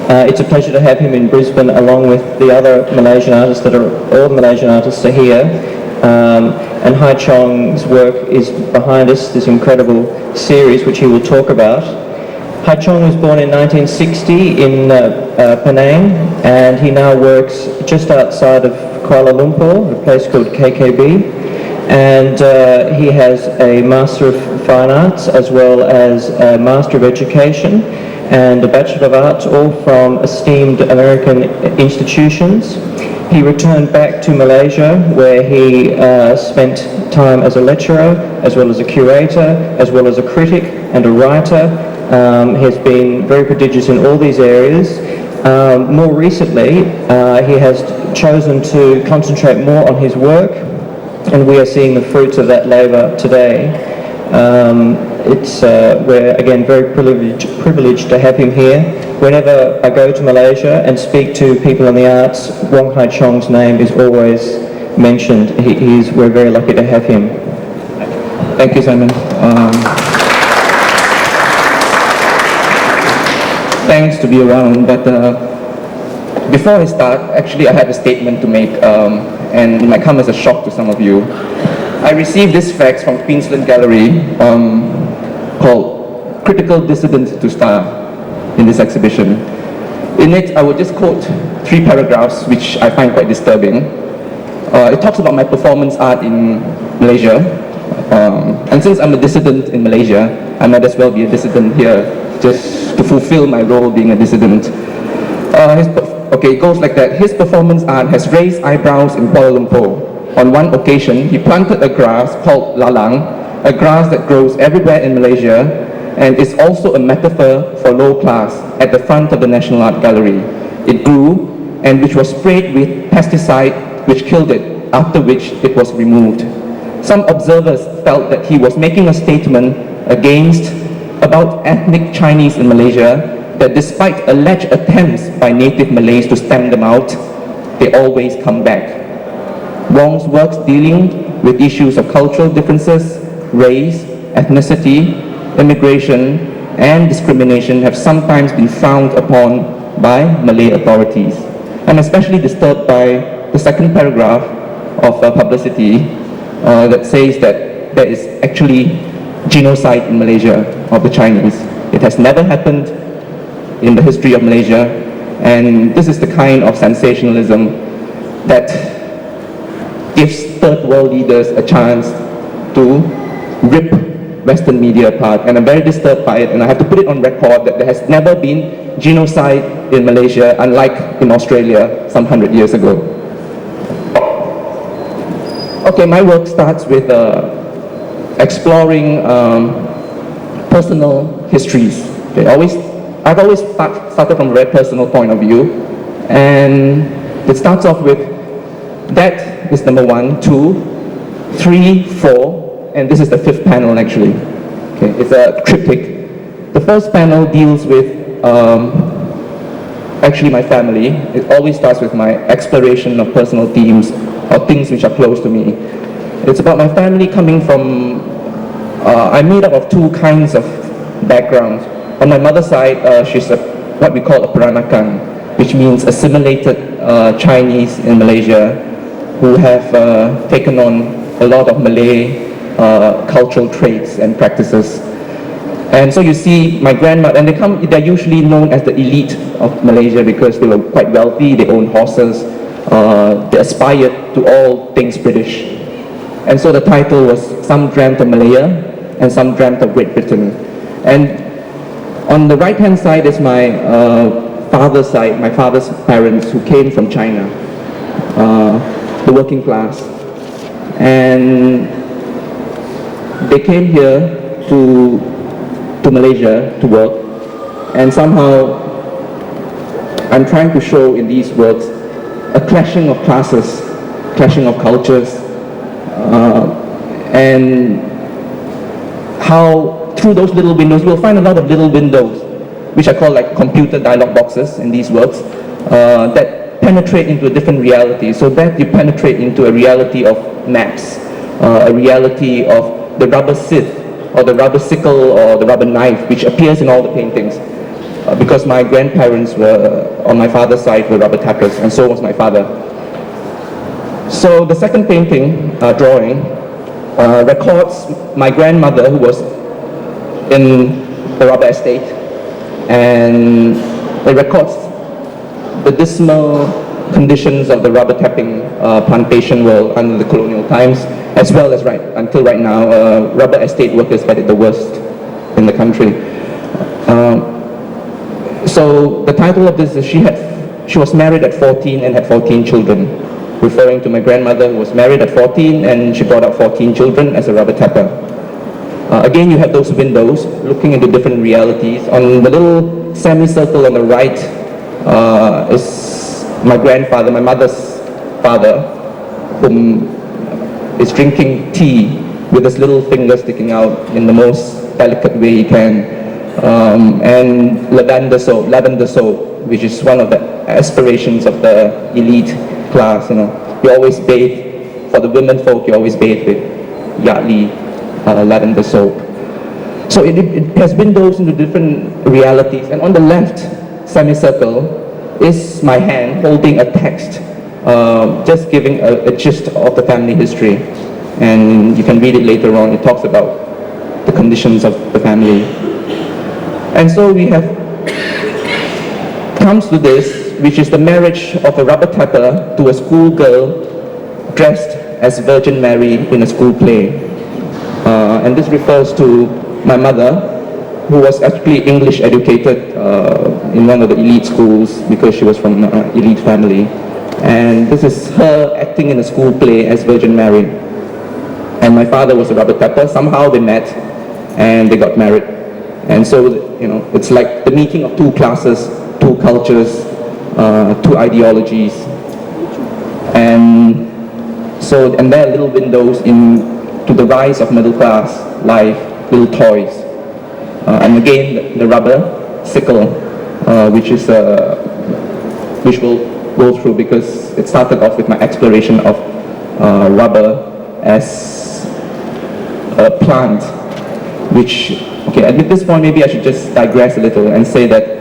It's a pleasure to have him in Brisbane along with the other Malaysian artists all the Malaysian artists are here. And Hoy Cheong's work is behind us, this incredible series which he will talk about. Hoy Cheong was born in 1960 in Penang, and he now works just outside of Kuala Lumpur, a place called KKB. And he has a Master of Fine Arts as well as a Master of Education and a Bachelor of Arts, all from esteemed American institutions. He returned back to Malaysia, where he spent time as a lecturer, as well as a curator, as well as a critic and a writer. He has been very prodigious in all these areas. More recently, he has chosen to concentrate more on his work, and we are seeing the fruits of that labour today. We're again very privileged to have him here. Whenever I go to Malaysia and speak to people in the arts, Wong Hoy Cheong's name is always mentioned. We're very lucky to have him. Thank you, Simon. Thanks to be around, but before I start, actually I have a statement to make, and it might come as a shock to some of you. I received this fax from Queensland Gallery called Critical Dissident to Star in this exhibition. In it, I will just quote 3 paragraphs which I find quite disturbing. It talks about my performance art in Malaysia, and since I'm a dissident in Malaysia, I might as well be a dissident here, just to fulfill my role being a dissident. It goes like that. His performance art has raised eyebrows in Kuala Lumpur. On one occasion, he planted a grass called lalang, a grass that grows everywhere in Malaysia, and is also a metaphor for low class at the front of the National Art Gallery. It grew, and which was sprayed with pesticide which killed it, after which it was removed. Some observers felt that he was making a statement about ethnic Chinese in Malaysia, that despite alleged attempts by native Malays to stamp them out, they always come back. Wong's works dealing with issues of cultural differences, race, ethnicity, immigration, and discrimination have sometimes been frowned upon by Malay authorities. I'm especially disturbed by the second paragraph of publicity that says that there is actually genocide in Malaysia of the Chinese. It has never happened in the history of Malaysia, and this is the kind of sensationalism that gives third world leaders a chance to rip Western media apart, and I'm very disturbed by it, and I have to put it on record that there has never been genocide in Malaysia, unlike in Australia some 100 years ago. Okay, my work starts with exploring personal histories. I've always started from a very personal point of view, and it starts off with that is number 1, 2, 3, 4, and this is the 5th panel actually. Okay, it's a triptych. The first panel deals with actually my family. It always starts with my exploration of personal themes or things which are close to me. It's about my family coming from, I'm made up of 2 kinds of backgrounds. On my mother's side, she's what we call a Peranakan, which means assimilated Chinese in Malaysia who have taken on a lot of Malay cultural traits and practices. And so you see my grandmother, and they're usually known as the elite of Malaysia because they were quite wealthy, they owned horses, they aspired to all things British. And so the title was Some Dreamt of Malaya and Some Dreamt of Great Britain. And on the right hand side is my father's side, my father's parents who came from China, the working class. And they came here to Malaysia to work, and somehow I'm trying to show in these works a clashing of classes, clashing of cultures, and how through those little windows, you'll find a lot of little windows, which I call like computer dialog boxes in these works, that penetrate into a different reality. So that you penetrate into a reality of maps, a reality of the rubber scythe, or the rubber sickle, or the rubber knife, which appears in all the paintings. because my grandparents were, on my father's side, were rubber tappers, and so was my father. So the second painting, drawing, records my grandmother, who was in the rubber estate, and it records the dismal conditions of the rubber tapping plantation world under the colonial times, as well as until right now, rubber estate workers had it the worst in the country. So the title of this is she was married at 14 and had 14 children, referring to my grandmother who was married at 14 and she brought up 14 children as a rubber tapper. Again, you have those windows looking into different realities. On the little semicircle on the right is my grandfather, my mother's father, whom is drinking tea with his little finger sticking out in the most delicate way he can. And lavender soap, which is one of the aspirations of the elite class. You know, you always bathe, for the women folk, you always bathe with Yardley lavender soap. So it has windows into different realities. And on the left semicircle is my hand holding a text, just giving a gist of the family history. And you can read it later on. It talks about the conditions of the family. And so we have comes to this, which is the marriage of a rubber tapper to a schoolgirl dressed as Virgin Mary in a school play. And this refers to my mother, who was actually English educated in one of the elite schools because she was from an elite family. And this is her acting in a school play as Virgin Mary. And my father was a rubber tapper. Somehow they met and they got married. And so, you know, it's like the meeting of two classes, two cultures, two ideologies. And so, and there are little windows to the rise of middle class life, little toys. And again, the rubber sickle, which we'll go through because it started off with my exploration of rubber as a plant, which, okay, at this point maybe I should just digress a little and say that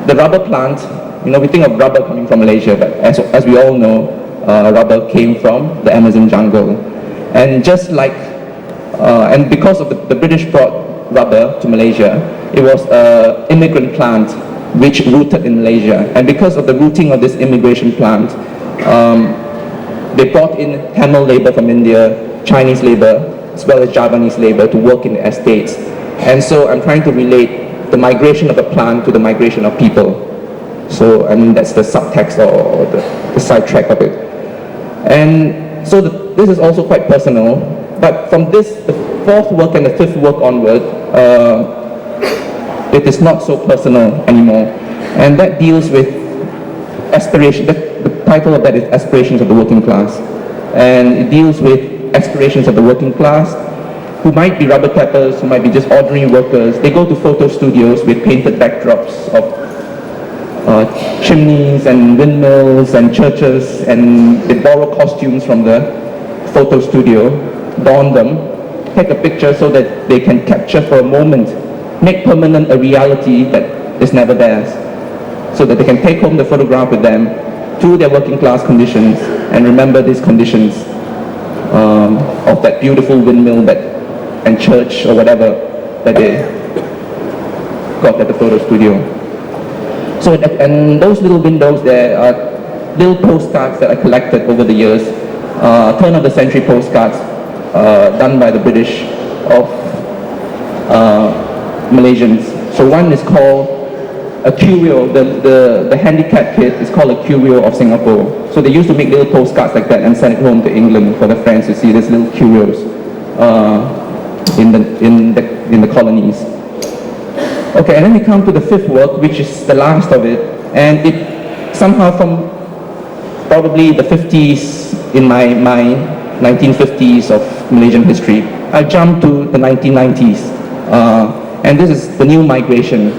the rubber plant, you know, we think of rubber coming from Malaysia, but as we all know, rubber came from the Amazon jungle. And just like, and because of the British brought rubber to Malaysia, it was an immigrant plant which rooted in Malaysia. And because of the rooting of this immigration plant, they brought in Tamil labor from India, Chinese labor, as well as Javanese labor to work in the estates. And so I'm trying to relate the migration of a plant to the migration of people. So, I mean, that's the subtext or the sidetrack of it. And so this is also quite personal, but from this, the fourth work and the fifth work onward, it is not so personal anymore. And that deals with aspiration. The title of that is Aspirations of the Working Class. And it deals with aspirations of the working class, who might be rubber tappers, who might be just ordinary workers. They go to photo studios with painted backdrops of chimneys and windmills and churches, and they borrow costumes from the photo studio, don them, take a picture so that they can capture for a moment, make permanent a reality that is never theirs, so that they can take home the photograph with them through their working class conditions and remember these conditions of that beautiful windmill and church or whatever that they got at the photo studio. So, and those little windows, there are little postcards that I collected over the years, turn of the century postcards done by the British of Malaysians. So one is called a curio, the handicap kid is called a curio of Singapore. So they used to make little postcards like that and send it home to England for their friends to see these little curios in the colonies. Okay, and then we come to the fifth work, which is the last of it, and it somehow from probably the 50s in my mind, 1950s of Malaysian history, I jumped to the 1990s, and this is the new migration,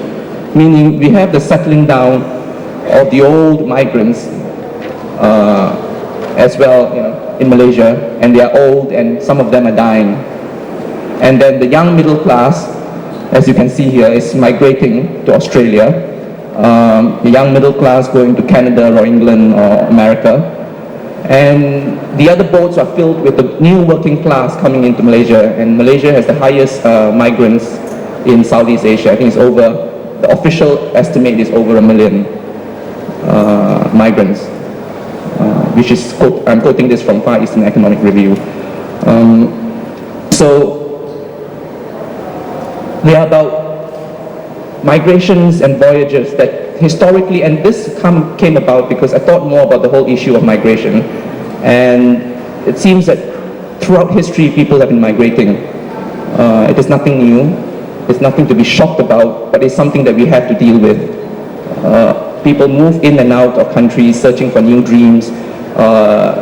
meaning we have the settling down of the old migrants as well, you know, in Malaysia, and they are old and some of them are dying. And then the young middle class as you can see here, is migrating to Australia. The young middle class going to Canada or England or America. And the other boats are filled with the new working class coming into Malaysia, and Malaysia has the highest migrants in Southeast Asia. I think it's over, the official estimate is over 1 million migrants, which is, I'm quoting this from Far Eastern Economic Review. So they are about migrations and voyages that historically, and this came about because I thought more about the whole issue of migration, and it seems that throughout history people have been migrating. It is nothing new, it's nothing to be shocked about, but it's something that we have to deal with. People move in and out of countries searching for new dreams,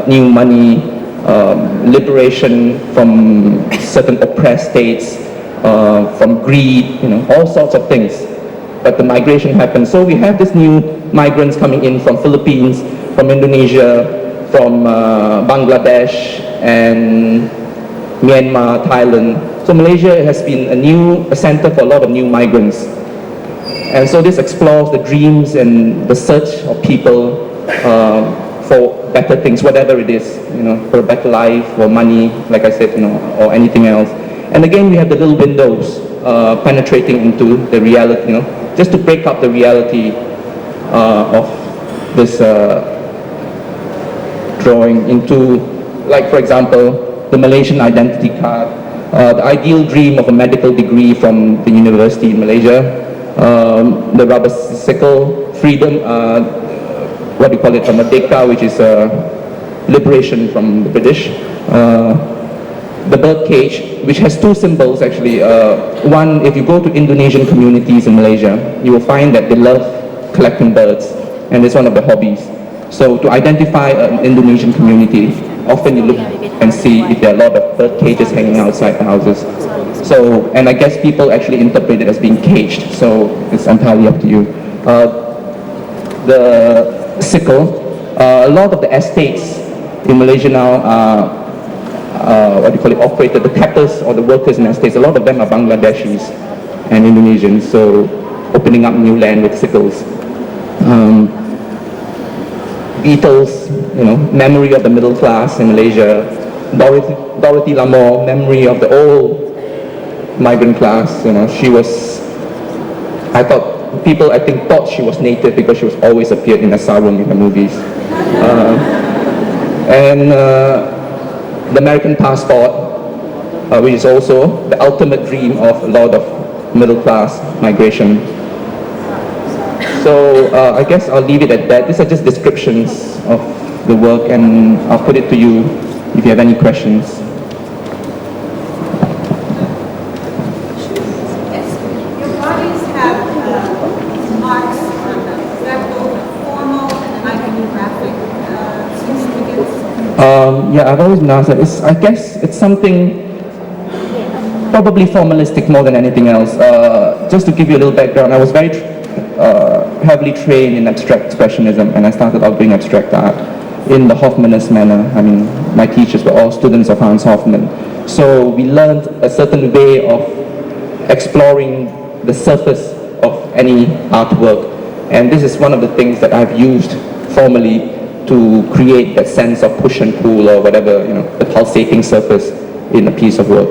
new money, liberation from certain oppressed states, from greed, all sorts of things. But the migration happens. So we have this new migrants coming in from Philippines, from Indonesia, from Bangladesh and Myanmar, Thailand. So Malaysia has been a center for a lot of new migrants. And so this explores the dreams and the search of people for better things, whatever it is, for a better life, for money, like I said, or anything else. And again, we have the little windows penetrating into the reality, just to break up the reality of this drawing into, like for example, the Malaysian identity card, the ideal dream of a medical degree from the university in Malaysia, the rubber sickle, freedom, what do you call it, from Merdeka, which is liberation from the British. The bird cage, which has two symbols actually. One, if you go to Indonesian communities in Malaysia, you will find that they love collecting birds, and it's one of the hobbies. So to identify an Indonesian community, often you look and see if there are a lot of bird cages hanging outside the houses. So, and I guess people actually interpret it as being caged, so it's entirely up to you. The sickle, a lot of the estates in Malaysia now are operated, the tappers or the workers in estates, a lot of them are Bangladeshis and Indonesians, so opening up new land with sickles. Beatles, memory of the middle class in Malaysia. Dorothy Lamour, memory of the old migrant class. She was, people thought she was native because she was always appeared in a sarong in the movies. The American passport, which is also the ultimate dream of a lot of middle class migration. So I guess I'll leave it at that. These are just descriptions of the work, and I'll put it to you if you have any questions. Yes. Your bodies have marks on them. Is that both formal and iconographic significance? Yeah, I've always been asked that. I guess it's something probably formalistic more than anything else. Just to give you a little background, I was very heavily trained in abstract expressionism, and I started out doing abstract art in the Hoffmanist manner. I mean, my teachers were all students of Hans Hofmann. So we learned a certain way of exploring the surface of any artwork. And this is one of the things that I've used formally to create that sense of push and pull or whatever, the pulsating surface in a piece of work.